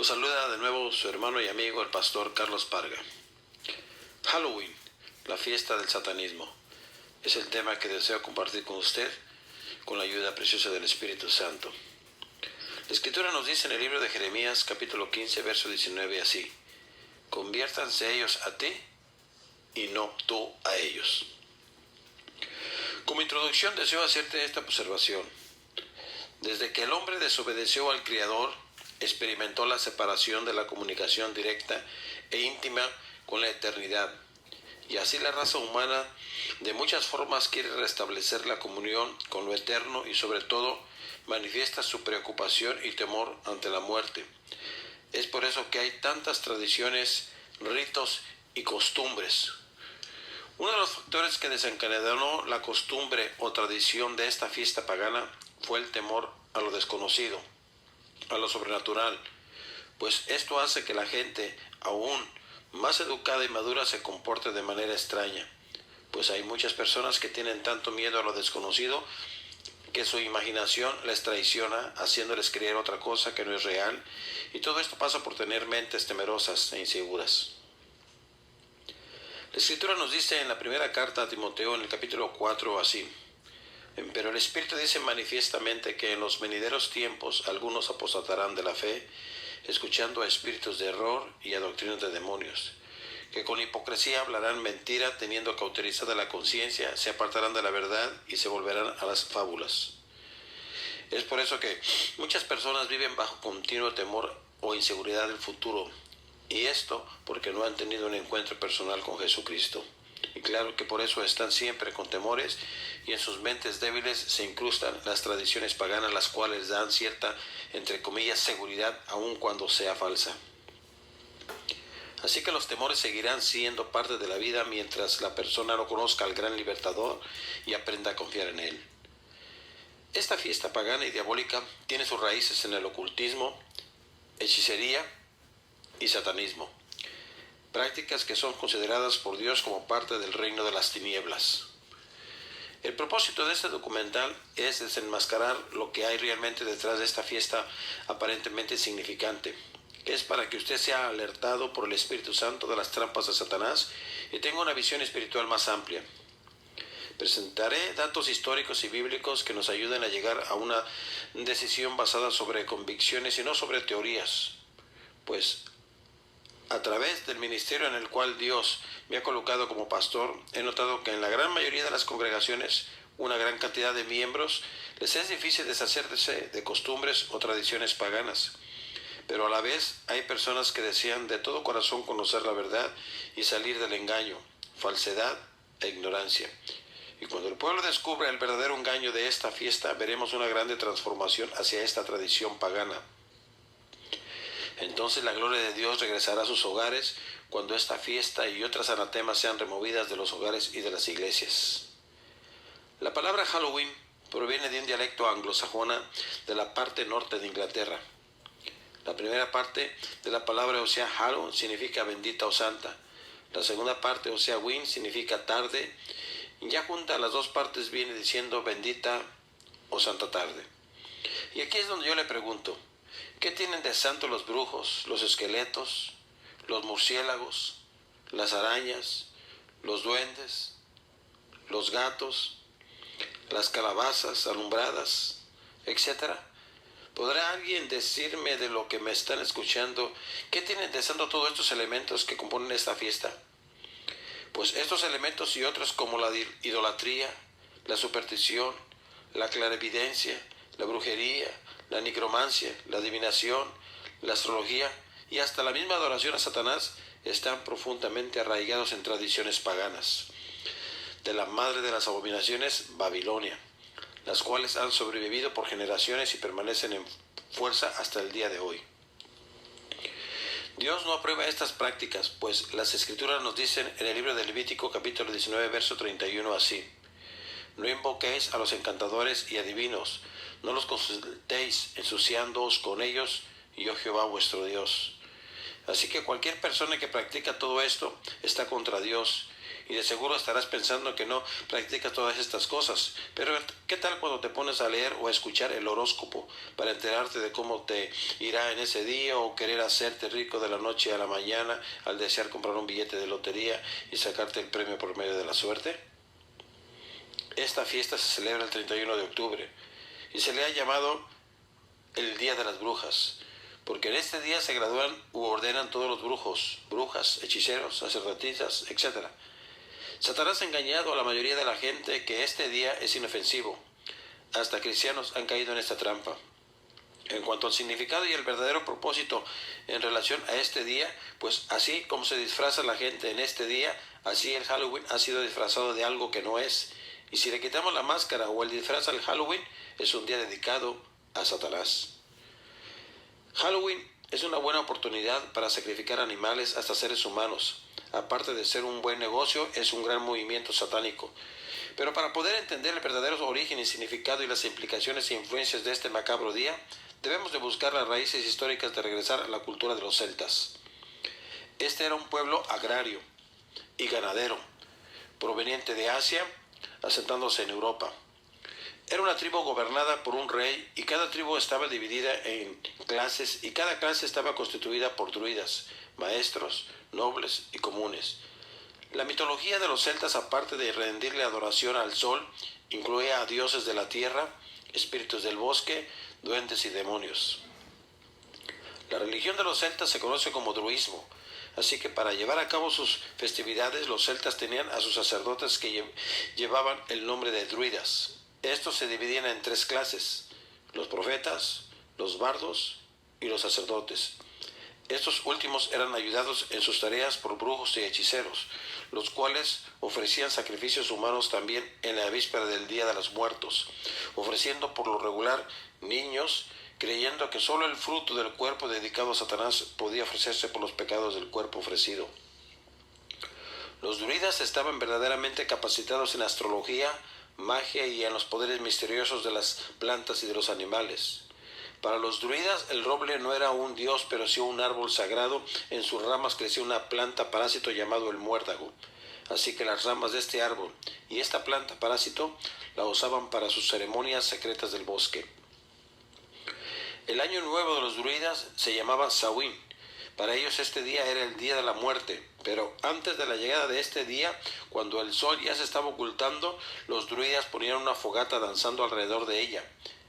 Los saluda de nuevo su hermano y amigo el pastor Carlos Parga. Halloween, la fiesta del satanismo, es el tema que deseo compartir con usted con la ayuda preciosa del Espíritu Santo. La Escritura nos dice en el libro de Jeremías capítulo 15 verso 19 así: conviértanse ellos a ti y no tú a ellos. Como introducción deseo hacerte esta observación. Desde que el hombre desobedeció al Creador, experimentó la separación de la comunicación directa e íntima con la eternidad. Y así la raza humana de muchas formas quiere restablecer la comunión con lo eterno y sobre todo manifiesta su preocupación y temor ante la muerte. Es por eso que hay tantas tradiciones, ritos y costumbres. Uno de los factores que desencadenó la costumbre o tradición de esta fiesta pagana fue el temor a lo desconocido, a lo sobrenatural, pues esto hace que la gente aún más educada y madura se comporte de manera extraña, pues hay muchas personas que tienen tanto miedo a lo desconocido que su imaginación les traiciona, haciéndoles creer otra cosa que no es real, y todo esto pasa por tener mentes temerosas e inseguras. La Escritura nos dice en la primera carta a Timoteo en el capítulo 4 así: pero el Espíritu dice manifiestamente que en los venideros tiempos algunos apostatarán de la fe, escuchando a espíritus de error y a doctrinas de demonios, que con hipocresía hablarán mentira, teniendo cauterizada la conciencia, se apartarán de la verdad y se volverán a las fábulas. Es por eso que muchas personas viven bajo continuo temor o inseguridad del futuro, y esto porque no han tenido un encuentro personal con Jesucristo. Y claro que por eso están siempre con temores, y en sus mentes débiles se incrustan las tradiciones paganas, las cuales dan cierta, entre comillas, seguridad, aun cuando sea falsa. Así que los temores seguirán siendo parte de la vida mientras la persona no conozca al gran libertador y aprenda a confiar en él. Esta fiesta pagana y diabólica tiene sus raíces en el ocultismo, hechicería y satanismo, prácticas que son consideradas por Dios como parte del reino de las tinieblas. El propósito de este documental es desenmascarar lo que hay realmente detrás de esta fiesta aparentemente insignificante, que es para que usted sea alertado por el Espíritu Santo de las trampas de Satanás y tenga una visión espiritual más amplia. Presentaré datos históricos y bíblicos que nos ayuden a llegar a una decisión basada sobre convicciones y no sobre teorías, pues a través del ministerio en el cual Dios me ha colocado como pastor, he notado que en la gran mayoría de las congregaciones, una gran cantidad de miembros, les es difícil deshacerse de costumbres o tradiciones paganas. Pero a la vez hay personas que desean de todo corazón conocer la verdad y salir del engaño, falsedad e ignorancia. Y cuando el pueblo descubre el verdadero engaño de esta fiesta, veremos una grande transformación hacia esta tradición pagana. Entonces la gloria de Dios regresará a sus hogares cuando esta fiesta y otras anatemas sean removidas de los hogares y de las iglesias. La palabra Halloween proviene de un dialecto anglosajona de la parte norte de Inglaterra. La primera parte de la palabra, o sea, Hallow, significa bendita o santa. La segunda parte, o sea, Win, significa tarde. Y ya junta las dos partes viene diciendo bendita o santa tarde. Y aquí es donde yo le pregunto: ¿qué tienen de santo los brujos, los esqueletos, los murciélagos, las arañas, los duendes, los gatos, las calabazas alumbradas, etcétera? ¿Podrá alguien decirme de lo que me están escuchando qué tienen de santo todos estos elementos que componen esta fiesta? Pues estos elementos y otros como la idolatría, la superstición, la clarividencia, la brujería, la nigromancia, la adivinación, la astrología y hasta la misma adoración a Satanás están profundamente arraigados en tradiciones paganas de la madre de las abominaciones, Babilonia, las cuales han sobrevivido por generaciones y permanecen en fuerza hasta el día de hoy. Dios no aprueba estas prácticas, pues las Escrituras nos dicen en el libro de Levítico capítulo 19 verso 31 así: no invoquéis a los encantadores y adivinos, no los consultéis ensuciándoos con ellos, yo Jehová vuestro Dios. Así que cualquier persona que practica todo esto está contra Dios y de seguro estarás pensando que no practicas todas estas cosas. Pero ¿qué tal cuando te pones a leer o a escuchar el horóscopo para enterarte de cómo te irá en ese día, o querer hacerte rico de la noche a la mañana al desear comprar un billete de lotería y sacarte el premio por medio de la suerte? Esta fiesta se celebra el 31 de octubre y se le ha llamado el Día de las Brujas, porque en este día se gradúan u ordenan todos los brujos, brujas, hechiceros, sacerdotisas, etc. Satanás ha engañado a la mayoría de la gente que este día es inofensivo. Hasta cristianos han caído en esta trampa. En cuanto al significado y el verdadero propósito en relación a este día, pues así como se disfraza la gente en este día, así el Halloween ha sido disfrazado de algo que no es. Y si le quitamos la máscara o el disfraz al Halloween, es un día dedicado a Satanás. Halloween es una buena oportunidad para sacrificar animales hasta seres humanos. Aparte de ser un buen negocio, es un gran movimiento satánico. Pero para poder entender el verdadero origen y significado y las implicaciones e influencias de este macabro día, debemos de buscar las raíces históricas de regresar a la cultura de los celtas. Este era un pueblo agrario y ganadero, proveniente de Asia, asentándose en Europa. Era una tribu gobernada por un rey y cada tribu estaba dividida en clases y cada clase estaba constituida por druidas, maestros, nobles y comunes. La mitología de los celtas, aparte de rendirle adoración al sol, incluía a dioses de la tierra, espíritus del bosque, duendes y demonios. La religión de los celtas se conoce como druismo, así que para llevar a cabo sus festividades los celtas tenían a sus sacerdotes que llevaban el nombre de druidas. Estos se dividían en tres clases: los profetas, los bardos y los sacerdotes. Estos últimos eran ayudados en sus tareas por brujos y hechiceros, los cuales ofrecían sacrificios humanos también en la víspera del Día de los Muertos, ofreciendo por lo regular niños, creyendo que sólo el fruto del cuerpo dedicado a Satanás podía ofrecerse por los pecados del cuerpo ofrecido. Los druidas estaban verdaderamente capacitados en astrología, magia y en los poderes misteriosos de las plantas y de los animales. Para los druidas el roble no era un dios, pero sí un árbol sagrado. En sus ramas crecía una planta parásito llamado el muérdago. Así que las ramas de este árbol y esta planta parásito la usaban para sus ceremonias secretas del bosque. El año nuevo de los druidas se llamaba Samhain. Para ellos este día era el día de la muerte, pero antes de la llegada de este día, cuando el sol ya se estaba ocultando, los druidas ponían una fogata danzando alrededor de ella.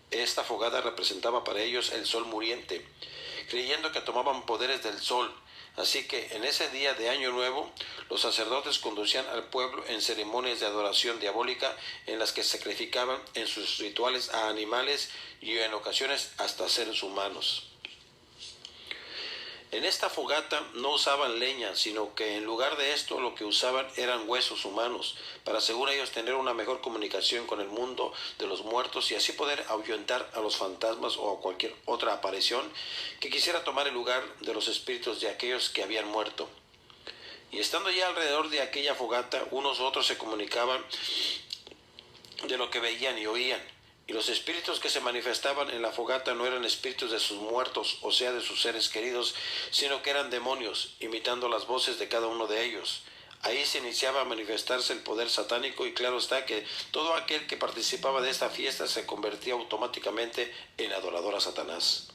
Esta fogata representaba para ellos el sol muriente, creyendo que tomaban poderes del sol. Así que en ese día de Año Nuevo, los sacerdotes conducían al pueblo en ceremonias de adoración diabólica en las que sacrificaban en sus rituales a animales y en ocasiones hasta seres humanos. En esta fogata no usaban leña, sino que en lugar de esto lo que usaban eran huesos humanos, para según ellos tener una mejor comunicación con el mundo de los muertos y así poder ahuyentar a los fantasmas o a cualquier otra aparición que quisiera tomar el lugar de los espíritus de aquellos que habían muerto. Y estando ya alrededor de aquella fogata, unos u otros se comunicaban de lo que veían y oían. Y los espíritus que se manifestaban en la fogata no eran espíritus de sus muertos, o sea, de sus seres queridos, sino que eran demonios, imitando las voces de cada uno de ellos. Ahí se iniciaba a manifestarse el poder satánico y claro está que todo aquel que participaba de esta fiesta se convertía automáticamente en adorador a Satanás.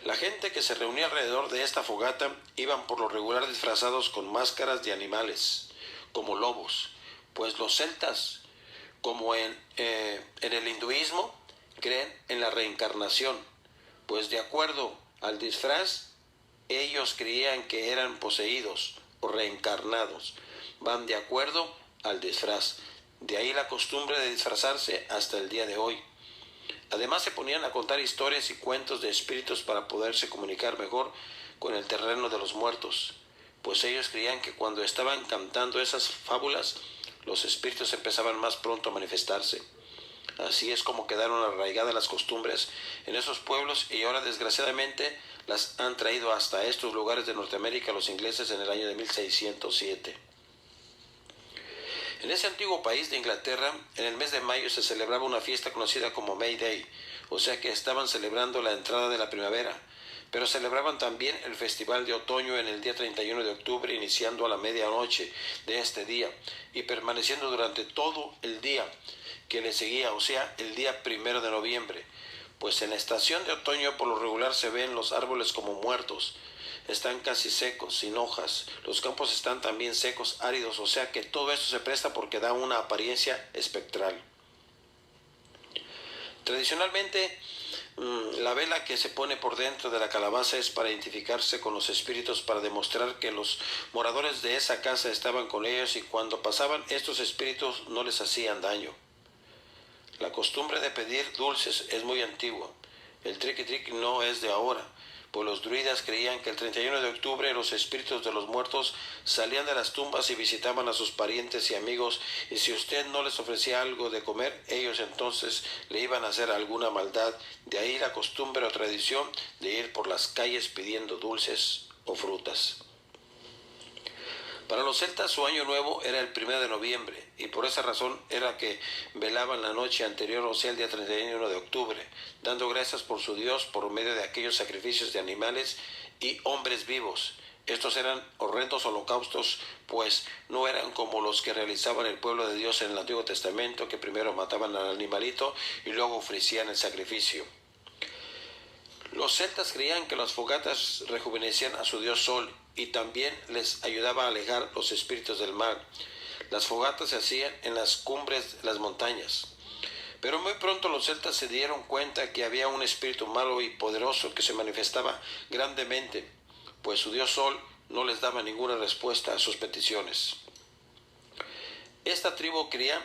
La gente que se reunía alrededor de esta fogata iban por lo regular disfrazados con máscaras de animales, como lobos, pues los celtas, como en el hinduismo, creen en la reencarnación, pues de acuerdo al disfraz, ellos creían que eran poseídos o reencarnados. Van de acuerdo al disfraz. De ahí la costumbre de disfrazarse hasta el día de hoy. Además se ponían a contar historias y cuentos de espíritus para poderse comunicar mejor con el terreno de los muertos, pues ellos creían que cuando estaban cantando esas fábulas, los espíritus empezaban más pronto a manifestarse. Así es como quedaron arraigadas las costumbres en esos pueblos y ahora desgraciadamente las han traído hasta estos lugares de Norteamérica los ingleses en el año de 1607. En ese antiguo país de Inglaterra, en el mes de mayo se celebraba una fiesta conocida como May Day, o sea que estaban celebrando la entrada de la primavera, Pero celebraban también el festival de otoño en el día 31 de octubre, iniciando a la medianoche de este día y permaneciendo durante todo el día que le seguía, o sea, el día 1 de noviembre. Pues en la estación de otoño por lo regular se ven los árboles como muertos, están casi secos, sin hojas, los campos están también secos, áridos, o sea que todo esto se presta porque da una apariencia espectral. Tradicionalmente, la vela que se pone por dentro de la calabaza es para identificarse con los espíritus, para demostrar que los moradores de esa casa estaban con ellos y cuando pasaban estos espíritus no les hacían daño. La costumbre de pedir dulces es muy antigua. El triqui-triqui no es de ahora, pues los druidas creían que el 31 de octubre los espíritus de los muertos salían de las tumbas y visitaban a sus parientes y amigos, y si usted no les ofrecía algo de comer, ellos entonces le iban a hacer alguna maldad. De ahí la costumbre o tradición de ir por las calles pidiendo dulces o frutas. Para los celtas su año nuevo era el 1 de noviembre y por esa razón era que velaban la noche anterior, o sea el día 31 de octubre, dando gracias por su Dios por medio de aquellos sacrificios de animales y hombres vivos. Estos eran horrendos holocaustos, pues no eran como los que realizaban el pueblo de Dios en el Antiguo Testamento, que primero mataban al animalito y luego ofrecían el sacrificio. Los celtas creían que las fogatas rejuvenecían a su dios Sol y también les ayudaba a alejar los espíritus del mal. Las fogatas se hacían en las cumbres de las montañas. Pero muy pronto los celtas se dieron cuenta que había un espíritu malo y poderoso que se manifestaba grandemente, pues su dios Sol no les daba ninguna respuesta a sus peticiones. Esta tribu creía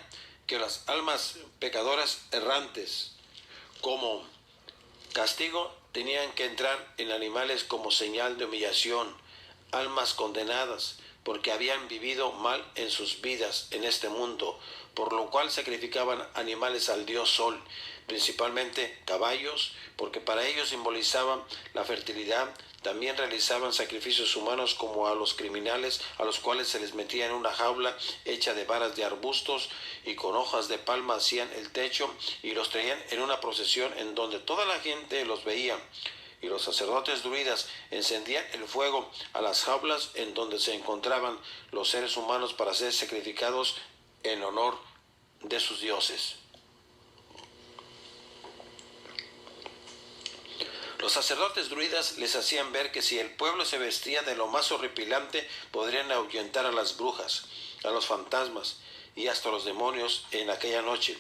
que las almas pecadoras errantes, como castigo, tenían que entrar en animales como señal de humillación, almas condenadas, porque habían vivido mal en sus vidas en este mundo, por lo cual sacrificaban animales al dios Sol, principalmente caballos, porque para ellos simbolizaban la fertilidad. También realizaban sacrificios humanos como a los criminales, a los cuales se les metía en una jaula hecha de varas de arbustos y con hojas de palma hacían el techo y los traían en una procesión en donde toda la gente los veía. Y los sacerdotes druidas encendían el fuego a las jaulas en donde se encontraban los seres humanos para ser sacrificados en honor de sus dioses. Los sacerdotes druidas les hacían ver que si el pueblo se vestía de lo más horripilante, podrían ahuyentar a las brujas, a los fantasmas y hasta a los demonios en aquella noche.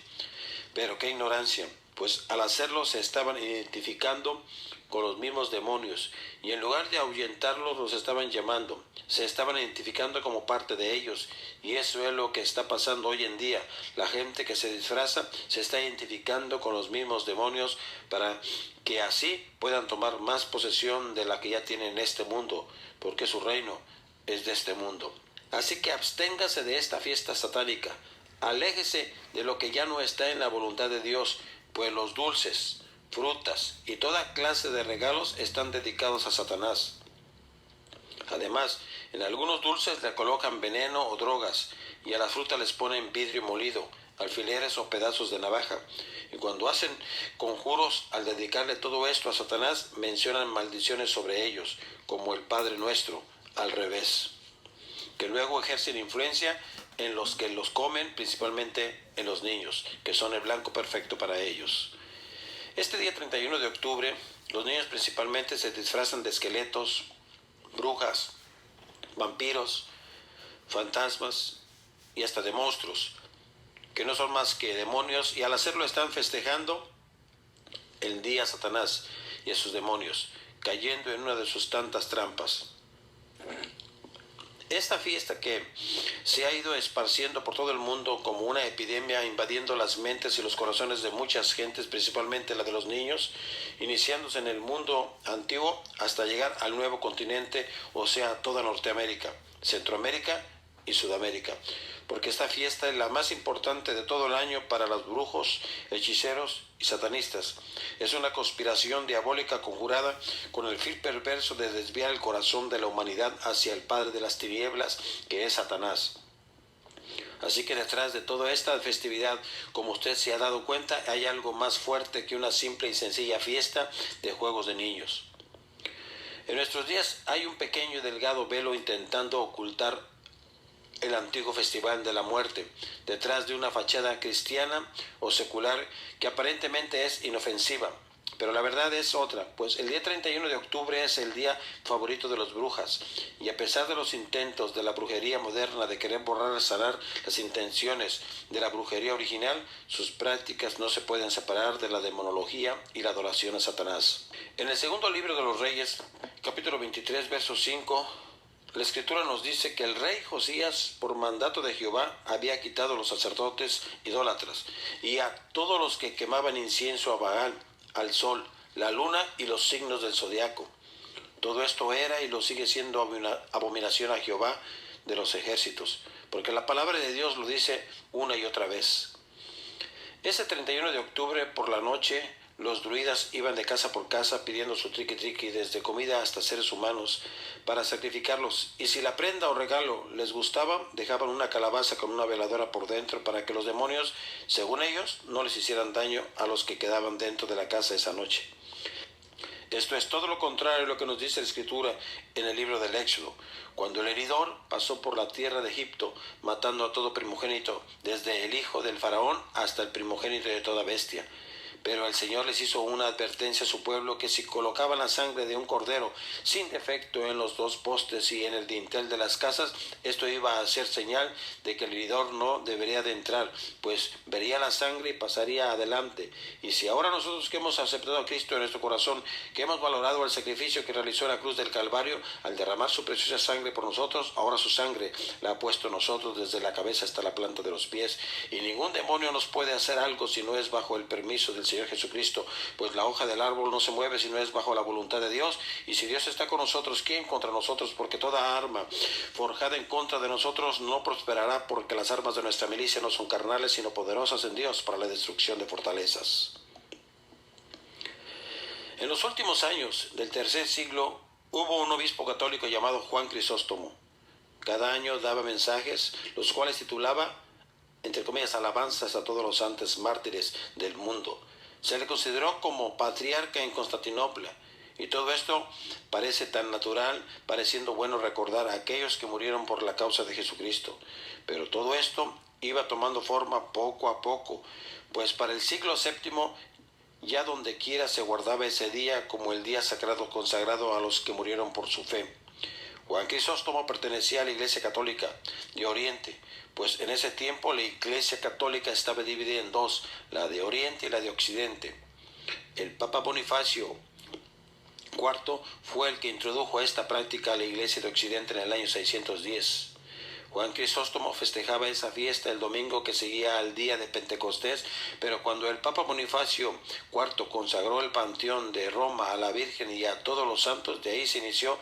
Pero qué ignorancia, pues al hacerlo se estaban identificando con los mismos demonios y en lugar de ahuyentarlos los estaban llamando, se estaban identificando como parte de ellos, y eso es lo que está pasando hoy en día. La gente que se disfraza se está identificando con los mismos demonios para que así puedan tomar más posesión de la que ya tienen en este mundo, porque su reino es de este mundo. Así que absténgase de esta fiesta satánica, aléjese de lo que ya no está en la voluntad de Dios, pues los dulces, frutas y toda clase de regalos están dedicados a Satanás. Además, en algunos dulces le colocan veneno o drogas, y a las frutas les ponen vidrio molido, alfileres o pedazos de navaja. Y cuando hacen conjuros al dedicarle todo esto a Satanás, mencionan maldiciones sobre ellos, como el Padre Nuestro, al revés, que luego ejercen influencia en los que los comen, principalmente en los niños, que son el blanco perfecto para ellos. Este día 31 de octubre, los niños principalmente se disfrazan de esqueletos, brujas, vampiros, fantasmas y hasta de monstruos, que no son más que demonios, y al hacerlo están festejando el día a Satanás y a sus demonios, cayendo en una de sus tantas trampas. Esta fiesta que se ha ido esparciendo por todo el mundo como una epidemia, invadiendo las mentes y los corazones de muchas gentes, principalmente la de los niños, iniciándose en el mundo antiguo hasta llegar al nuevo continente, o sea, toda Norteamérica, Centroamérica y Sudamérica, porque esta fiesta es la más importante de todo el año para los brujos, hechiceros y satanistas. Es una conspiración diabólica conjurada con el fin perverso de desviar el corazón de la humanidad hacia el padre de las tinieblas, que es Satanás. Así que detrás de toda esta festividad, como usted se ha dado cuenta, hay algo más fuerte que una simple y sencilla fiesta de juegos de niños. En nuestros días hay un pequeño y delgado velo intentando ocultar el antiguo festival de la muerte, detrás de una fachada cristiana o secular que aparentemente es inofensiva. Pero la verdad es otra, pues el día 31 de octubre es el día favorito de las brujas, y a pesar de los intentos de la brujería moderna de querer borrar y sanar las intenciones de la brujería original, sus prácticas no se pueden separar de la demonología y la adoración a Satanás. En el segundo libro de los Reyes, capítulo 23, verso 5, la Escritura nos dice que el rey Josías, por mandato de Jehová, había quitado a los sacerdotes idólatras y a todos los que quemaban incienso a Baal, al sol, la luna y los signos del zodiaco. Todo esto era y lo sigue siendo abominación a Jehová de los ejércitos, porque la palabra de Dios lo dice una y otra vez. Ese 31 de octubre por la noche, los druidas iban de casa por casa pidiendo su triqui-triqui, desde comida hasta seres humanos, para sacrificarlos, y si la prenda o regalo les gustaba, dejaban una calabaza con una veladora por dentro para que los demonios, según ellos, no les hicieran daño a los que quedaban dentro de la casa esa noche. Esto es todo lo contrario a lo que nos dice la Escritura en el libro del Éxodo, cuando el heridor pasó por la tierra de Egipto, matando a todo primogénito, desde el hijo del faraón hasta el primogénito de toda bestia. Pero el Señor les hizo una advertencia a su pueblo, que si colocaban la sangre de un cordero sin defecto en los dos postes y en el dintel de las casas, esto iba a ser señal de que el heridor no debería de entrar, pues vería la sangre y pasaría adelante. Y si ahora nosotros que hemos aceptado a Cristo en nuestro corazón, que hemos valorado el sacrificio que realizó en la cruz del Calvario, al derramar su preciosa sangre por nosotros, ahora su sangre la ha puesto en nosotros desde la cabeza hasta la planta de los pies, y ningún demonio nos puede hacer algo si no es bajo el permiso del Señor Jesucristo, pues la hoja del árbol no se mueve si no es bajo la voluntad de Dios. Y si Dios está con nosotros, ¿quién contra nosotros? Porque toda arma forjada en contra de nosotros no prosperará, porque las armas de nuestra milicia no son carnales, sino poderosas en Dios para la destrucción de fortalezas. En los últimos años del tercer siglo hubo un obispo católico llamado Juan Crisóstomo. Cada año daba mensajes, los cuales titulaba, entre comillas, alabanzas a todos los santos mártires del mundo. Se le consideró como patriarca en Constantinopla, y todo esto parece tan natural, pareciendo bueno recordar a aquellos que murieron por la causa de Jesucristo. Pero todo esto iba tomando forma poco a poco, pues para el siglo VII ya donde quiera se guardaba ese día como el día sagrado consagrado a los que murieron por su fe. Juan Crisóstomo pertenecía a la Iglesia Católica de Oriente, pues en ese tiempo la Iglesia Católica estaba dividida en dos, la de Oriente y la de Occidente. El Papa Bonifacio IV fue el que introdujo esta práctica a la Iglesia de Occidente en el año 610. Juan Crisóstomo festejaba esa fiesta el domingo que seguía al día de Pentecostés, pero cuando el Papa Bonifacio IV consagró el panteón de Roma a la Virgen y a todos los santos, de ahí se inició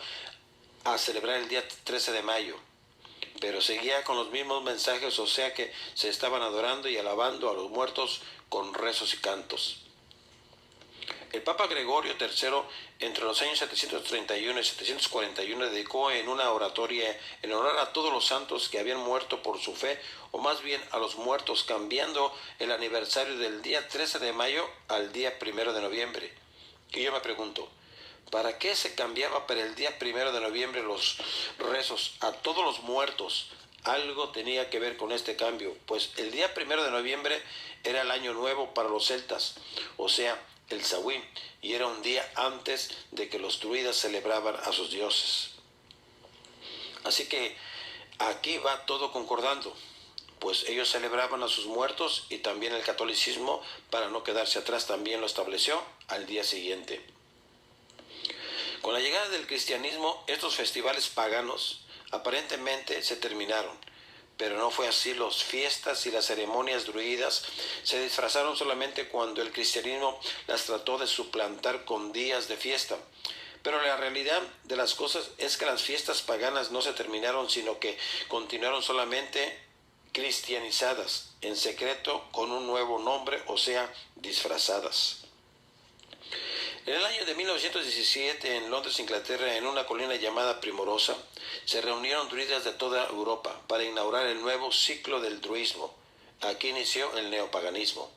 a celebrar el día 13 de mayo. Pero seguía con los mismos mensajes, o sea que se estaban adorando y alabando a los muertos con rezos y cantos. El Papa Gregorio III, entre los años 731 y 741, dedicó en una oratoria en honor a todos los santos que habían muerto por su fe, o más bien a los muertos, cambiando el aniversario del día 13 de mayo al día 1 de noviembre. Y yo me pregunto, ¿para qué se cambiaba para el día 1 de noviembre los rezos a todos los muertos? Algo tenía que ver con este cambio, pues el día 1 de noviembre era el año nuevo para los celtas, o sea, el Samhain, y era un día antes de que los druidas celebraban a sus dioses. Así que aquí va todo concordando, pues ellos celebraban a sus muertos, y también el catolicismo, para no quedarse atrás, también lo estableció al día siguiente. Con la llegada del cristianismo, estos festivales paganos aparentemente se terminaron, pero no fue así. Las fiestas y las ceremonias druidas se disfrazaron solamente cuando el cristianismo las trató de suplantar con días de fiesta. Pero la realidad de las cosas es que las fiestas paganas no se terminaron, sino que continuaron solamente cristianizadas, en secreto, con un nuevo nombre, o sea, disfrazadas. En el año de 1917, en Londres, Inglaterra, en una colina llamada Primorosa, se reunieron druidas de toda Europa para inaugurar el nuevo ciclo del druismo. Aquí inició el neopaganismo.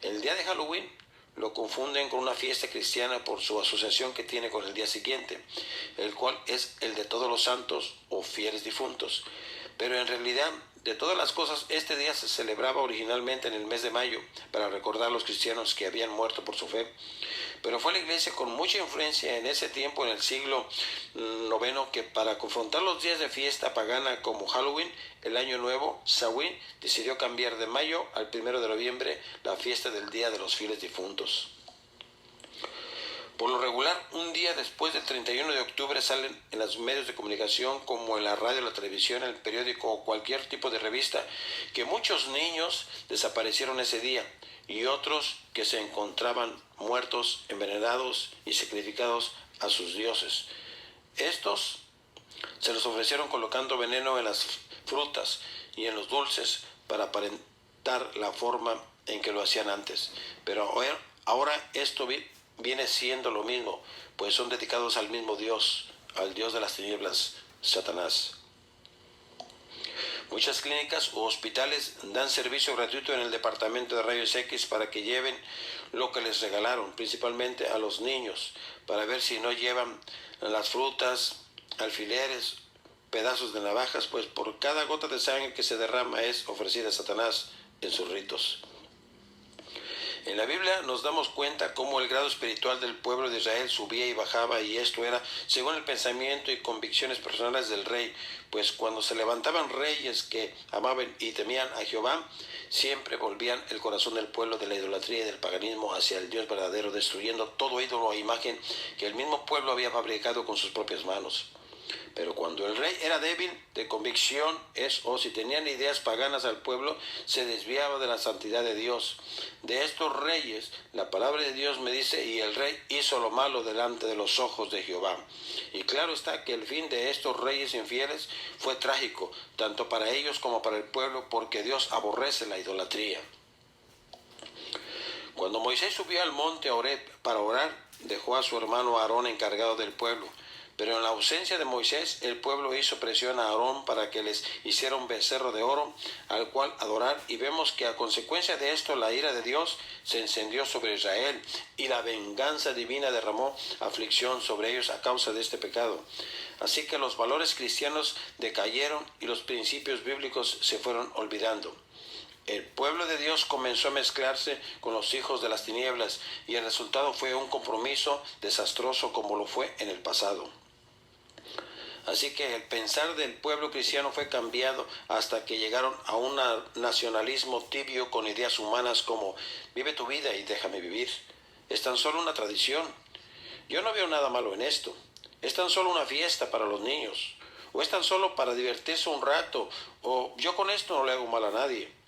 El día de Halloween, lo confunden con una fiesta cristiana por su asociación que tiene con el día siguiente, el cual es el de todos los santos o fieles difuntos. Pero en realidad, de todas las cosas, este día se celebraba originalmente en el mes de mayo para recordar a los cristianos que habían muerto por su fe. Pero fue la iglesia con mucha influencia en ese tiempo, en el siglo IX, que para confrontar los días de fiesta pagana como Halloween, el Año Nuevo, Samhain, decidió cambiar de mayo al 1 de noviembre la fiesta del Día de los Fieles Difuntos. Por lo regular, un día después del 31 de octubre salen en los medios de comunicación como en la radio, la televisión, el periódico o cualquier tipo de revista que muchos niños desaparecieron ese día y otros que se encontraban muertos, envenenados y sacrificados a sus dioses. Estos se los ofrecieron colocando veneno en las frutas y en los dulces para aparentar la forma en que lo hacían antes. Pero ahora esto viene siendo lo mismo, pues son dedicados al mismo Dios, al Dios de las tinieblas, Satanás. Muchas clínicas u hospitales dan servicio gratuito en el departamento de rayos X para que lleven lo que les regalaron, principalmente a los niños, para ver si no llevan las frutas, alfileres, pedazos de navajas, pues por cada gota de sangre que se derrama es ofrecida a Satanás en sus ritos. En la Biblia nos damos cuenta cómo el grado espiritual del pueblo de Israel subía y bajaba, y esto era según el pensamiento y convicciones personales del rey, pues cuando se levantaban reyes que amaban y temían a Jehová, siempre volvían el corazón del pueblo de la idolatría y del paganismo hacia el Dios verdadero, destruyendo todo ídolo o imagen que el mismo pueblo había fabricado con sus propias manos. Pero cuando el rey era débil de convicción, o si tenían ideas paganas al pueblo, se desviaba de la santidad de Dios. De estos reyes, la palabra de Dios me dice, y el rey hizo lo malo delante de los ojos de Jehová. Y claro está que el fin de estos reyes infieles fue trágico, tanto para ellos como para el pueblo, porque Dios aborrece la idolatría. Cuando Moisés subió al monte Horeb para orar, dejó a su hermano Aarón encargado del pueblo. Pero en la ausencia de Moisés, el pueblo hizo presión a Aarón para que les hiciera un becerro de oro al cual adorar, y vemos que a consecuencia de esto la ira de Dios se encendió sobre Israel y la venganza divina derramó aflicción sobre ellos a causa de este pecado. Así que los valores cristianos decayeron y los principios bíblicos se fueron olvidando. El pueblo de Dios comenzó a mezclarse con los hijos de las tinieblas y el resultado fue un compromiso desastroso como lo fue en el pasado. Así que el pensar del pueblo cristiano fue cambiado hasta que llegaron a un nacionalismo tibio con ideas humanas como vive tu vida y déjame vivir. Es tan solo una tradición. Yo no veo nada malo en esto. Es tan solo una fiesta para los niños. O es tan solo para divertirse un rato. O yo con esto no le hago mal a nadie.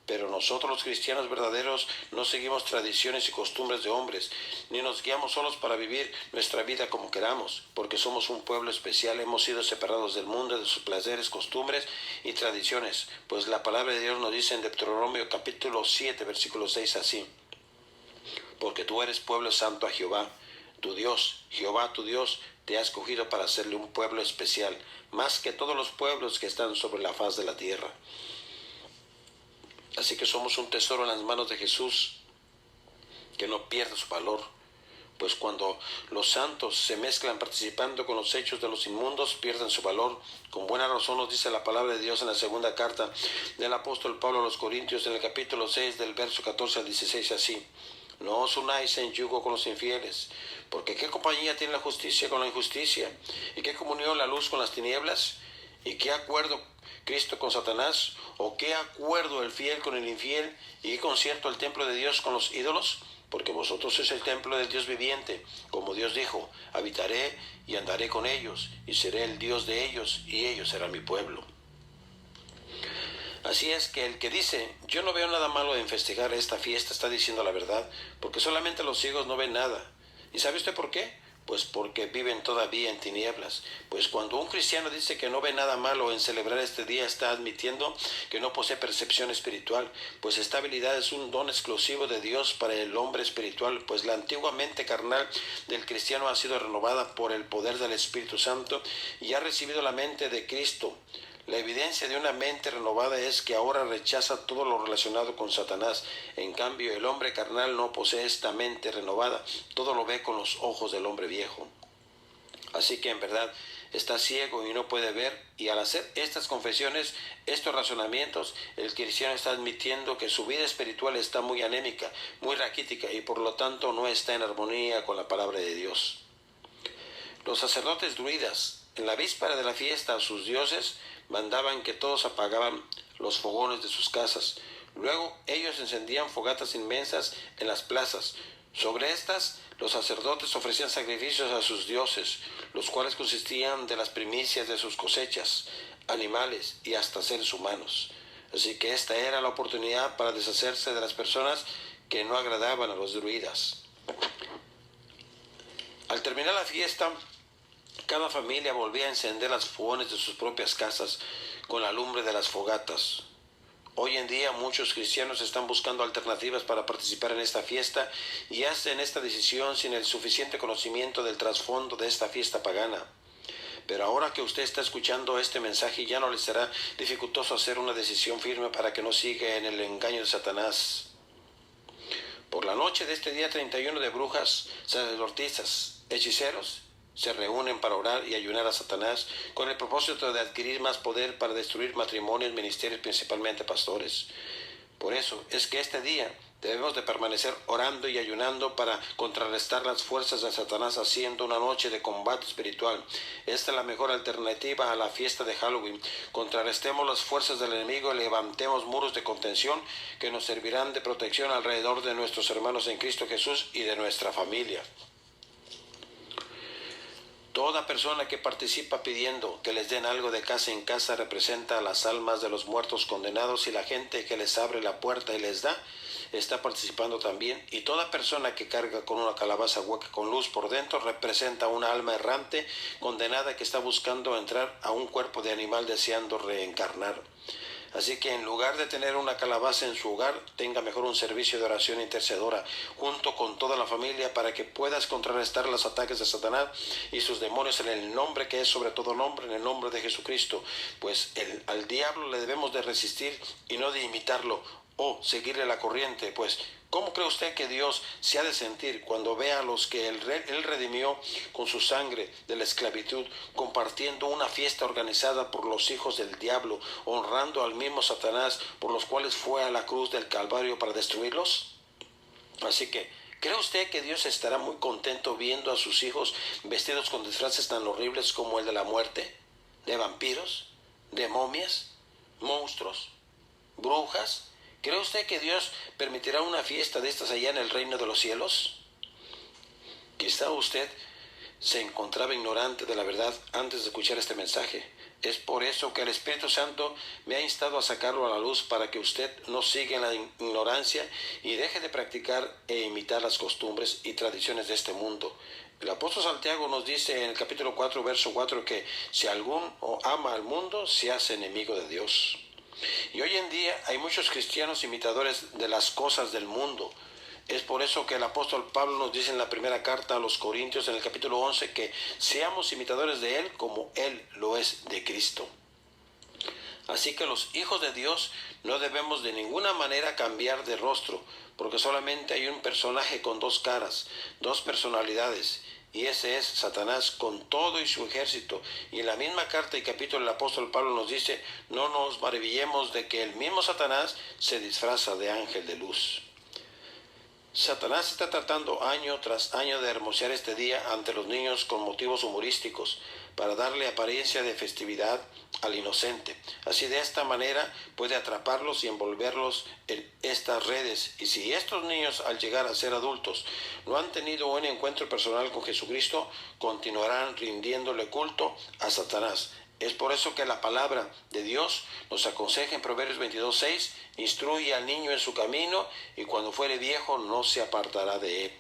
Pero nosotros los cristianos verdaderos no seguimos tradiciones y costumbres de hombres, ni nos guiamos solos para vivir nuestra vida como queramos, porque somos un pueblo especial, hemos sido separados del mundo, de sus placeres, costumbres y tradiciones, pues la palabra de Dios nos dice en Deuteronomio capítulo 7, versículo 6 así: porque tú eres pueblo santo a Jehová, tu Dios, Jehová tu Dios, te ha escogido para hacerle un pueblo especial, más que todos los pueblos que están sobre la faz de la tierra. Así que somos un tesoro en las manos de Jesús que no pierde su valor, pues cuando los santos se mezclan participando con los hechos de los inmundos, pierden su valor. Con buena razón nos dice la palabra de Dios en la segunda carta del apóstol Pablo a los Corintios, en el capítulo 6, del verso 14 al 16, así: no os unáis en yugo con los infieles, porque ¿qué compañía tiene la justicia con la injusticia? ¿Y qué comunión la luz con las tinieblas? ¿Y qué acuerdo Cristo con Satanás? ¿O qué acuerdo el fiel con el infiel? ¿Y qué concierto el templo de Dios con los ídolos? Porque vosotros sois el templo del Dios viviente. Como Dios dijo, habitaré y andaré con ellos, y seré el Dios de ellos, y ellos serán mi pueblo. Así es que el que dice, yo no veo nada malo en festejar esta fiesta, está diciendo la verdad, porque solamente los ciegos no ven nada. ¿Y sabe usted por qué? Pues porque viven todavía en tinieblas. Pues cuando un cristiano dice que no ve nada malo en celebrar este día, está admitiendo que no posee percepción espiritual, pues esta habilidad es un don exclusivo de Dios para el hombre espiritual, pues la antigua mente carnal del cristiano ha sido renovada por el poder del Espíritu Santo y ha recibido la mente de Cristo, La evidencia de una mente renovada es que ahora rechaza todo lo relacionado con Satanás. En cambio, el hombre carnal no posee esta mente renovada, todo lo ve con los ojos del hombre viejo. Así que en verdad está ciego y no puede ver, y al hacer estas confesiones, estos razonamientos, el cristiano está admitiendo que su vida espiritual está muy anémica, muy raquítica, y por lo tanto no está en armonía con la palabra de Dios. Los sacerdotes druidas, en la víspera de la fiesta a sus dioses, mandaban que todos apagaban los fogones de sus casas. Luego ellos encendían fogatas inmensas en las plazas. Sobre estas, los sacerdotes ofrecían sacrificios a sus dioses, los cuales consistían de las primicias de sus cosechas, animales y hasta seres humanos. Así que esta era la oportunidad para deshacerse de las personas que no agradaban a los druidas. Al terminar la fiesta, cada familia volvía a encender los fogones de sus propias casas con la lumbre de las fogatas. Hoy en día muchos cristianos están buscando alternativas para participar en esta fiesta y hacen esta decisión sin el suficiente conocimiento del trasfondo de esta fiesta pagana. Pero ahora que usted está escuchando este mensaje, ya no le será dificultoso hacer una decisión firme para que no siga en el engaño de Satanás. Por la noche de este día 31 de brujas, sacerdotisas, hechiceros, se reúnen para orar y ayunar a Satanás con el propósito de adquirir más poder para destruir matrimonios, ministerios, principalmente pastores. Por eso es que este día debemos de permanecer orando y ayunando para contrarrestar las fuerzas de Satanás, haciendo una noche de combate espiritual. Esta es la mejor alternativa a la fiesta de Halloween. Contrarrestemos las fuerzas del enemigo y levantemos muros de contención que nos servirán de protección alrededor de nuestros hermanos en Cristo Jesús y de nuestra familia. Toda persona que participa pidiendo que les den algo de casa en casa representa a las almas de los muertos condenados, y la gente que les abre la puerta y les da está participando también. Y toda persona que carga con una calabaza hueca con luz por dentro representa una alma errante condenada que está buscando entrar a un cuerpo de animal deseando reencarnar. Así que en lugar de tener una calabaza en su hogar, tenga mejor un servicio de oración intercedora junto con toda la familia para que puedas contrarrestar los ataques de Satanás y sus demonios en el nombre que es sobre todo nombre, en el nombre de Jesucristo. Pues al diablo le debemos de resistir y no de imitarlo o seguirle la corriente. Pues ¿cómo cree usted que Dios se ha de sentir cuando vea a los que Él redimió con su sangre de la esclavitud, compartiendo una fiesta organizada por los hijos del diablo, honrando al mismo Satanás por los cuales fue a la cruz del Calvario para destruirlos? Así que, ¿cree usted que Dios estará muy contento viendo a sus hijos vestidos con disfraces tan horribles como el de la muerte, de vampiros, de momias, monstruos, brujas? ¿Cree usted que Dios permitirá una fiesta de estas allá en el reino de los cielos? Quizá usted se encontraba ignorante de la verdad antes de escuchar este mensaje. Es por eso que el Espíritu Santo me ha instado a sacarlo a la luz, para que usted no siga en la ignorancia y deje de practicar e imitar las costumbres y tradiciones de este mundo. El apóstol Santiago nos dice en el capítulo 4, verso 4, que si alguno ama al mundo, se hace enemigo de Dios. Y hoy en día hay muchos cristianos imitadores de las cosas del mundo. Es por eso que el apóstol Pablo nos dice en la primera carta a los Corintios, en el capítulo 11, que seamos imitadores de Él como Él lo es de Cristo. Así que los hijos de Dios no debemos de ninguna manera cambiar de rostro, porque solamente hay un personaje con dos caras, dos personalidades, y ese es Satanás con todo y su ejército. Y en la misma carta y capítulo el apóstol Pablo nos dice: no nos maravillemos de que el mismo Satanás se disfraza de ángel de luz. Satanás está tratando año tras año de hermosear este día ante los niños con motivos humorísticos, para darle apariencia de festividad al inocente. Así, de esta manera puede atraparlos y envolverlos en estas redes. Y si estos niños, al llegar a ser adultos, no han tenido un encuentro personal con Jesucristo, continuarán rindiéndole culto a Satanás. Es por eso que la palabra de Dios nos aconseja en Proverbios 22:6: instruye al niño en su camino, y cuando fuere viejo no se apartará de él.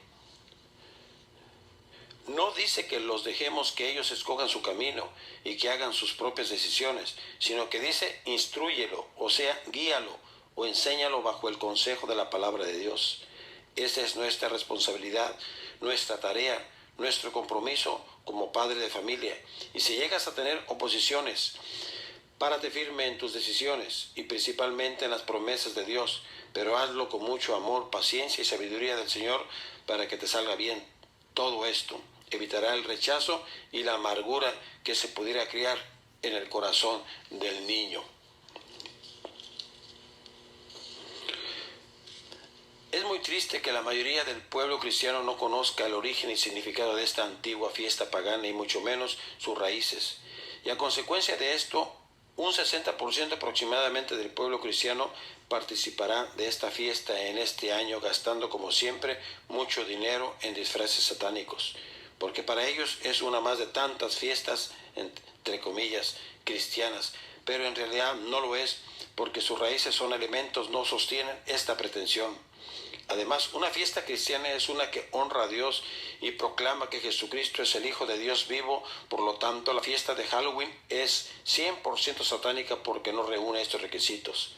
No dice que los dejemos que ellos escojan su camino y que hagan sus propias decisiones, sino que dice: instrúyelo, o sea, guíalo o enséñalo bajo el consejo de la palabra de Dios. Esa es nuestra responsabilidad, nuestra tarea, nuestro compromiso como padre de familia. Y si llegas a tener oposiciones Párate firme en tus decisiones y principalmente en las promesas de Dios, pero hazlo con mucho amor, paciencia y sabiduría del Señor para que te salga bien. Todo esto evitará el rechazo y la amargura que se pudiera criar en el corazón del niño. Es muy triste que la mayoría del pueblo cristiano no conozca el origen y significado de esta antigua fiesta pagana y mucho menos sus raíces. Y a consecuencia de esto, un 60% aproximadamente del pueblo cristiano participará de esta fiesta en este año, gastando como siempre mucho dinero en disfraces satánicos, porque para ellos es una más de tantas fiestas, entre comillas, cristianas, pero en realidad no lo es, porque sus raíces son elementos no sostienen esta pretensión. Además, una fiesta cristiana es una que honra a Dios y proclama que Jesucristo es el Hijo de Dios vivo. Por lo tanto, la fiesta de Halloween es 100% satánica porque no reúne estos requisitos.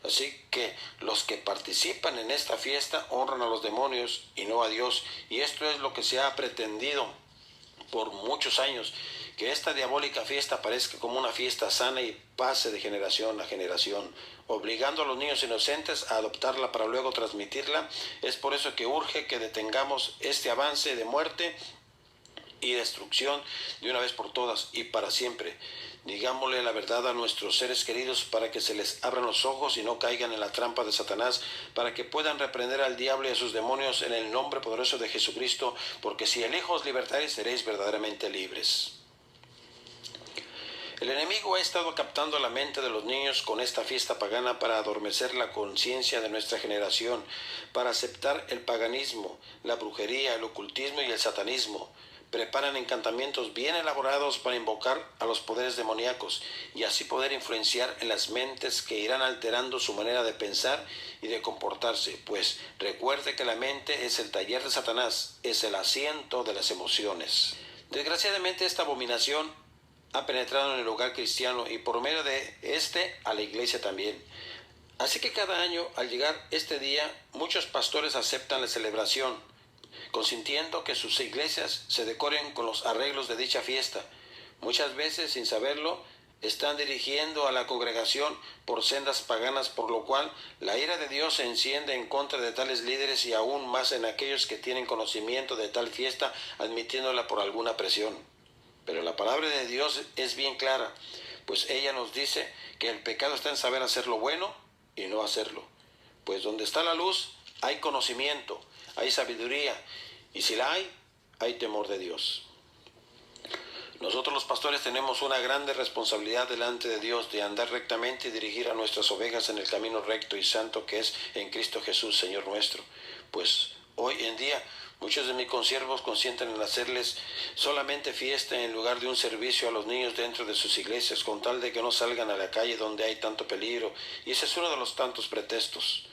Así que los que participan en esta fiesta honran a los demonios y no a Dios. Y esto es lo que se ha pretendido por muchos años, que esta diabólica fiesta parezca como una fiesta sana y pase de generación a generación, obligando a los niños inocentes a adoptarla para luego transmitirla. Es por eso que urge que detengamos este avance de muerte y destrucción de una vez por todas y para siempre. Digámosle la verdad a nuestros seres queridos para que se les abran los ojos y no caigan en la trampa de Satanás, para que puedan reprender al diablo y a sus demonios en el nombre poderoso de Jesucristo, porque si el Hijo os libertare, seréis verdaderamente libres. El enemigo ha estado captando la mente de los niños con esta fiesta pagana para adormecer la conciencia de nuestra generación, para aceptar el paganismo, la brujería, el ocultismo y el satanismo. Preparan encantamientos bien elaborados para invocar a los poderes demoníacos y así poder influenciar en las mentes que irán alterando su manera de pensar y de comportarse, pues recuerde que la mente es el taller de Satanás, es el asiento de las emociones. Desgraciadamente esta abominación ha penetrado en el hogar cristiano y por medio de a la iglesia también. Así que cada año, al llegar este día, muchos pastores aceptan la celebración, consintiendo que sus iglesias se decoren con los arreglos de dicha fiesta. Muchas veces, sin saberlo, están dirigiendo a la congregación por sendas paganas, por lo cual la ira de Dios se enciende en contra de tales líderes y aún más en aquellos que tienen conocimiento de tal fiesta, admitiéndola por alguna presión. Pero la palabra de Dios es bien clara, pues ella nos dice que el pecado está en saber hacer lo bueno y no hacerlo. Pues donde está la luz hay conocimiento, hay sabiduría, y si la hay temor de Dios. Nosotros los pastores tenemos una grande responsabilidad delante de Dios de andar rectamente y dirigir a nuestras ovejas en el camino recto y santo que es en Cristo Jesús, Señor nuestro. Pues hoy en día muchos de mis consiervos consienten en hacerles solamente fiesta en lugar de un servicio a los niños dentro de sus iglesias, con tal de que no salgan a la calle donde hay tanto peligro, y ese es uno de los tantos pretextos.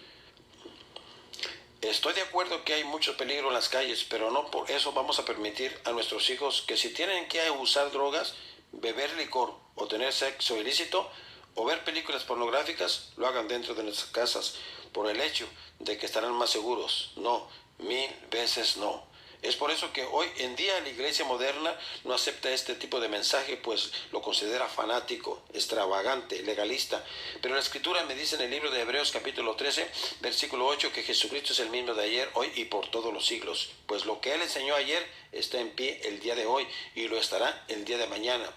Estoy de acuerdo que hay mucho peligro en las calles, pero no por eso vamos a permitir a nuestros hijos que si tienen que usar drogas, beber licor o tener sexo ilícito o ver películas pornográficas, lo hagan dentro de nuestras casas por el hecho de que estarán más seguros. No, 1000 veces no. Es por eso que hoy en día la iglesia moderna no acepta este tipo de mensaje, pues lo considera fanático, extravagante, legalista. Pero la Escritura me dice en el libro de Hebreos capítulo 13, versículo 8, que Jesucristo es el mismo de ayer, hoy y por todos los siglos. Pues lo que Él enseñó ayer está en pie el día de hoy y lo estará el día de mañana.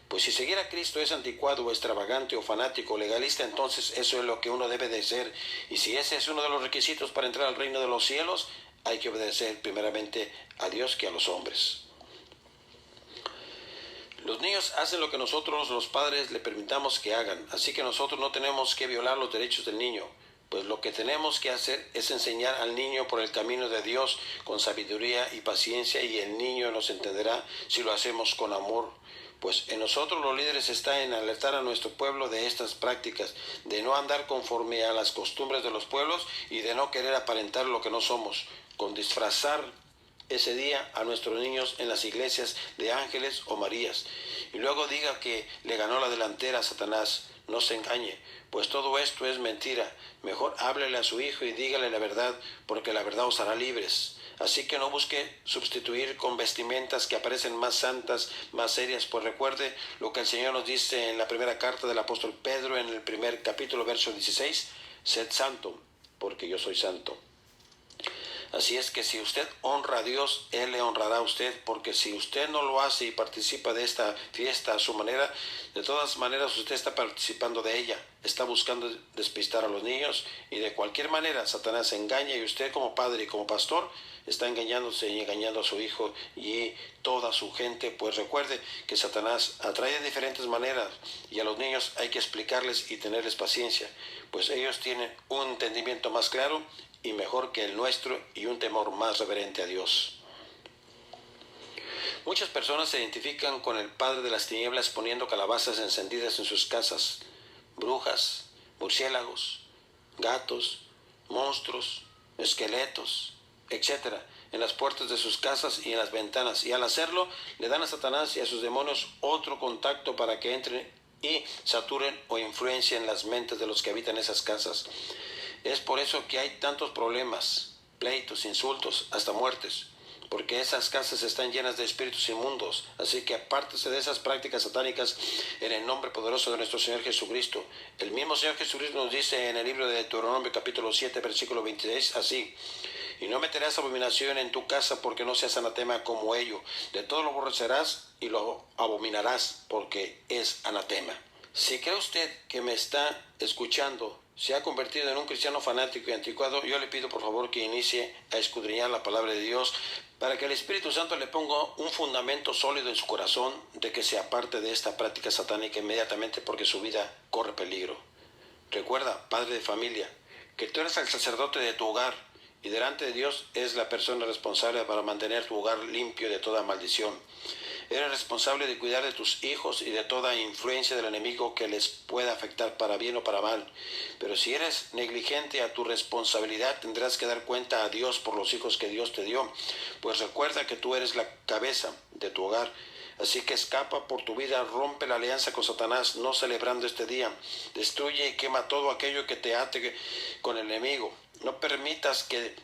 Pues si seguir a Cristo es anticuado o extravagante o fanático o legalista, entonces eso es lo que uno debe de ser. Y si ese es uno de los requisitos para entrar al reino de los cielos, hay que obedecer primeramente a Dios que a los hombres. Los niños hacen lo que nosotros los padres le permitamos que hagan, así que nosotros no tenemos que violar los derechos del niño, pues lo que tenemos que hacer es enseñar al niño por el camino de Dios con sabiduría y paciencia, y el niño nos entenderá si lo hacemos con amor. Pues en nosotros los líderes está en alertar a nuestro pueblo de estas prácticas, de no andar conforme a las costumbres de los pueblos y de no querer aparentar lo que no somos, con disfrazar ese día a nuestros niños en las iglesias de ángeles o Marías, y luego diga que le ganó la delantera a Satanás. No se engañe, pues todo esto es mentira. Mejor háblele a su hijo y dígale la verdad, porque la verdad os hará libres. Así que no busque sustituir con vestimentas que aparecen más santas, más serias, pues recuerde lo que el Señor nos dice en la primera carta del apóstol Pedro, en el primer capítulo, verso 16, sed santo, porque yo soy santo. Así es que si usted honra a Dios, Él le honrará a usted, porque si usted no lo hace y participa de esta fiesta a su manera, de todas maneras usted está participando de ella, está buscando despistar a los niños, y de cualquier manera Satanás engaña, y usted como padre y como pastor está engañándose y engañando a su hijo y toda su gente. Pues recuerde que Satanás atrae de diferentes maneras, y a los niños hay que explicarles y tenerles paciencia, pues ellos tienen un entendimiento más claro y mejor que el nuestro, y un temor más reverente a Dios. Muchas personas se identifican con el padre de las tinieblas poniendo calabazas encendidas en sus casas, brujas, murciélagos, gatos, monstruos, esqueletos, etcétera, en las puertas de sus casas y en las ventanas, y al hacerlo le dan a Satanás y a sus demonios otro contacto para que entren y saturen o influencien las mentes de los que habitan esas casas. Es por eso que hay tantos problemas, pleitos, insultos, hasta muertes, porque esas casas están llenas de espíritus inmundos. Así que apártese de esas prácticas satánicas en el nombre poderoso de nuestro Señor Jesucristo. El mismo Señor Jesucristo nos dice en el libro de Deuteronomio capítulo 7, versículo 26, así: y no meterás abominación en tu casa, porque no seas anatema como ello. De todo lo aborrecerás y lo abominarás, porque es anatema. Si cree usted que me está escuchando se ha convertido en un cristiano fanático y anticuado, yo le pido por favor que inicie a escudriñar la palabra de Dios para que el Espíritu Santo le ponga un fundamento sólido en su corazón de que se aparte de esta práctica satánica inmediatamente, porque su vida corre peligro. Recuerda, padre de familia, que tú eres el sacerdote de tu hogar, y delante de Dios es la persona responsable para mantener tu hogar limpio de toda maldición. Eres responsable de cuidar de tus hijos y de toda influencia del enemigo que les pueda afectar para bien o para mal. Pero si eres negligente a tu responsabilidad, tendrás que dar cuenta a Dios por los hijos que Dios te dio. Pues recuerda que tú eres la cabeza de tu hogar. Así que escapa por tu vida, rompe la alianza con Satanás, no celebrando este día. Destruye y quema todo aquello que te ate con el enemigo. No permitas que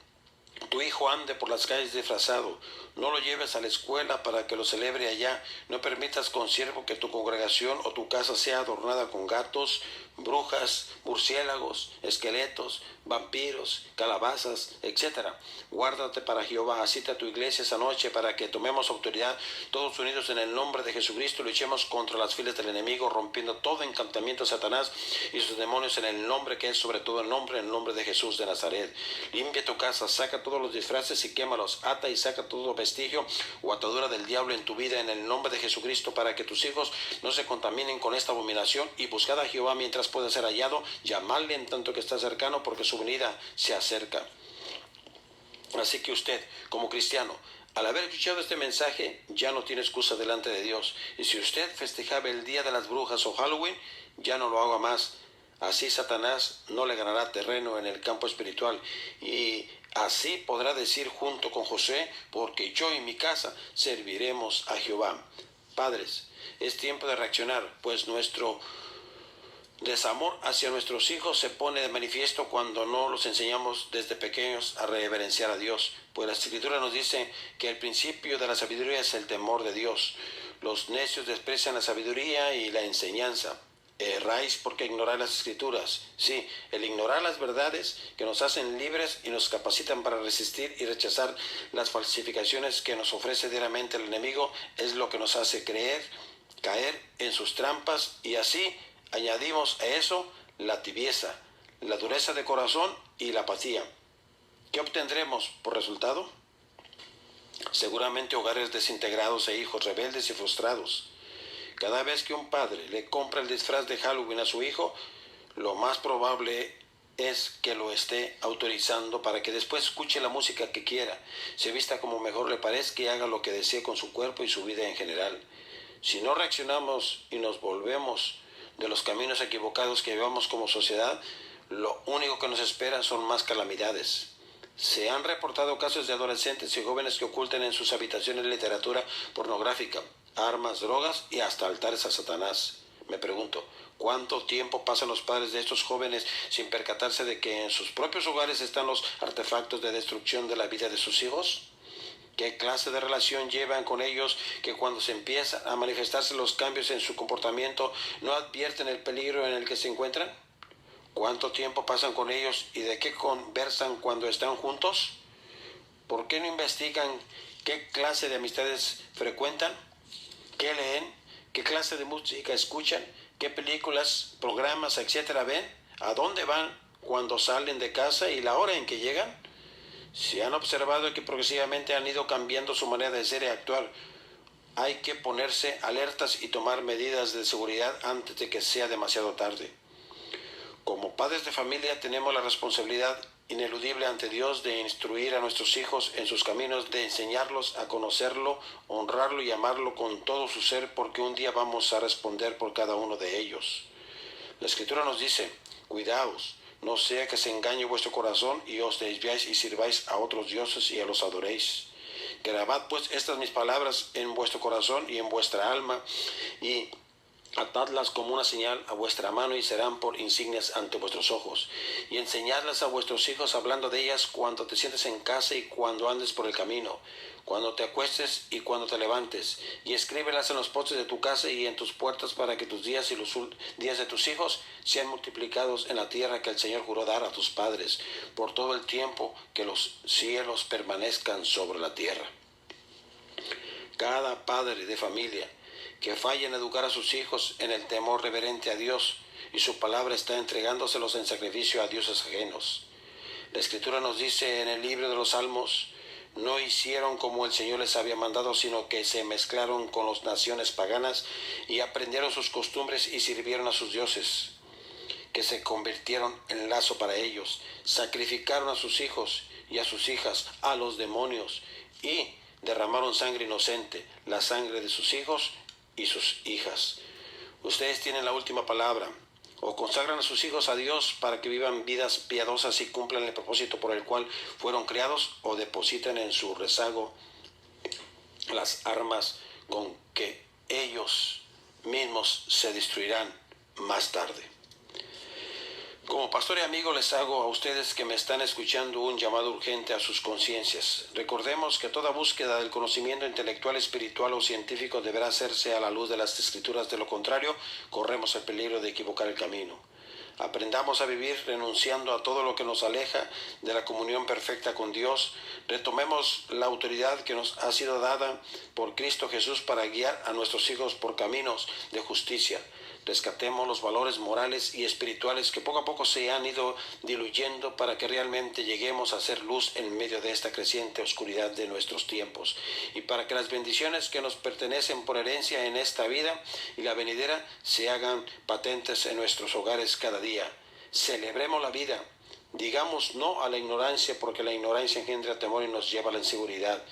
tu hijo ande por las calles disfrazado. No lo lleves a la escuela para que lo celebre allá. No permitas, consiervo, que tu congregación o tu casa sea adornada con gatos, brujas, murciélagos, esqueletos, vampiros, calabazas, etc. Guárdate para Jehová. Asiste a tu iglesia esa noche para que tomemos autoridad todos unidos en el nombre de Jesucristo y luchemos contra las filas del enemigo, rompiendo todo encantamiento de Satanás y sus demonios en el nombre que es sobre todo el nombre de Jesús de Nazaret. Limpia tu casa, saca todos los disfraces y quémalos, ata y saca todo vestigio o atadura del diablo en tu vida en el nombre de Jesucristo, para que tus hijos no se contaminen con esta abominación. Y buscad a Jehová mientras pueda ser hallado, llamadle en tanto que está cercano, porque su venida se acerca. Así que usted, como cristiano, al haber escuchado este mensaje, ya no tiene excusa delante de Dios. Y si usted festejaba el Día de las Brujas o Halloween, ya no lo haga más. Así Satanás no le ganará terreno en el campo espiritual, y así podrá decir junto con Josué: porque yo y mi casa serviremos a Jehová. Padres, es tiempo de reaccionar, pues nuestro desamor hacia nuestros hijos se pone de manifiesto cuando no los enseñamos desde pequeños a reverenciar a Dios. Pues la Escritura nos dice que el principio de la sabiduría es el temor de Dios. Los necios desprecian la sabiduría y la enseñanza. Erráis porque ignoráis las Escrituras. Sí, el ignorar las verdades que nos hacen libres y nos capacitan para resistir y rechazar las falsificaciones que nos ofrece diariamente el enemigo es lo que nos hace caer en sus trampas, y así añadimos a eso la tibieza, la dureza de corazón y la apatía. ¿Qué obtendremos por resultado? Seguramente hogares desintegrados e hijos rebeldes y frustrados. Cada vez que un padre le compra el disfraz de Halloween a su hijo, lo más probable es que lo esté autorizando para que después escuche la música que quiera, se vista como mejor le parezca y haga lo que desee con su cuerpo y su vida en general. Si no reaccionamos y nos volvemos de los caminos equivocados que llevamos como sociedad, lo único que nos espera son más calamidades. Se han reportado casos de adolescentes y jóvenes que ocultan en sus habitaciones literatura pornográfica, armas, drogas y hasta altares a Satanás. Me pregunto, ¿cuánto tiempo pasan los padres de estos jóvenes sin percatarse de que en sus propios hogares están los artefactos de destrucción de la vida de sus hijos? ¿Qué clase de relación llevan con ellos que cuando se empiezan a manifestarse los cambios en su comportamiento no advierten el peligro en el que se encuentran? ¿Cuánto tiempo pasan con ellos y de qué conversan cuando están juntos? ¿Por qué no investigan qué clase de amistades frecuentan? ¿Qué leen? ¿Qué clase de música escuchan? ¿Qué películas, programas, etcétera ven? ¿A dónde van cuando salen de casa y la hora en que llegan? Si han observado que progresivamente han ido cambiando su manera de ser y actuar, hay que ponerse alertas y tomar medidas de seguridad antes de que sea demasiado tarde. Como padres de familia tenemos la responsabilidad ineludible ante Dios de instruir a nuestros hijos en sus caminos, de enseñarlos a conocerlo, honrarlo y amarlo con todo su ser, porque un día vamos a responder por cada uno de ellos. La Escritura nos dice, cuidaos, no sea que se engañe vuestro corazón y os desviáis y sirváis a otros dioses y a los adoréis. Grabad pues estas mis palabras en vuestro corazón y en vuestra alma, y atadlas como una señal a vuestra mano y serán por insignias ante vuestros ojos. Y enseñadlas a vuestros hijos hablando de ellas cuando te sientes en casa y cuando andes por el camino, cuando te acuestes y cuando te levantes. Y escríbelas en los postes de tu casa y en tus puertas para que tus días y los días de tus hijos sean multiplicados en la tierra que el Señor juró dar a tus padres, por todo el tiempo que los cielos permanezcan sobre la tierra. Cada padre de familia que falla en educar a sus hijos en el temor reverente a Dios y su palabra está entregándoselos en sacrificio a dioses ajenos. La Escritura nos dice en el libro de los Salmos, no hicieron como el Señor les había mandado, sino que se mezclaron con las naciones paganas y aprendieron sus costumbres y sirvieron a sus dioses, que se convirtieron en lazo para ellos. Sacrificaron a sus hijos y a sus hijas a los demonios y derramaron sangre inocente, la sangre de sus hijos y sus hijas. Ustedes tienen la última palabra. O consagran a sus hijos a Dios para que vivan vidas piadosas y cumplan el propósito por el cual fueron creados, o depositan en su rezago las armas con que ellos mismos se destruirán más tarde. Como pastor y amigo les hago a ustedes que me están escuchando un llamado urgente a sus conciencias. Recordemos que toda búsqueda del conocimiento intelectual, espiritual o científico deberá hacerse a la luz de las Escrituras. De lo contrario, corremos el peligro de equivocar el camino. Aprendamos a vivir renunciando a todo lo que nos aleja de la comunión perfecta con Dios. Retomemos la autoridad que nos ha sido dada por Cristo Jesús para guiar a nuestros hijos por caminos de justicia. Rescatemos los valores morales y espirituales que poco a poco se han ido diluyendo para que realmente lleguemos a ser luz en medio de esta creciente oscuridad de nuestros tiempos, y para que las bendiciones que nos pertenecen por herencia en esta vida y la venidera se hagan patentes en nuestros hogares cada día. Celebremos la vida. Digamos no a la ignorancia, porque la ignorancia engendra temor y nos lleva a la inseguridad.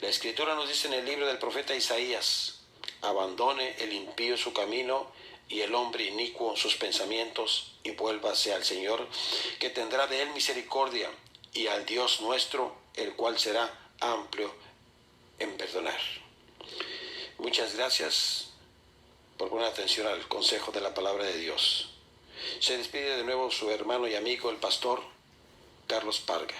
La Escritura nos dice en el libro del profeta Isaías, abandone el impío su camino y el hombre inicuo sus pensamientos, y vuélvase al Señor, que tendrá de él misericordia, y al Dios nuestro, el cual será amplio en perdonar. Muchas gracias por poner atención al consejo de la palabra de Dios. Se despide de nuevo su hermano y amigo, el pastor Carlos Parga.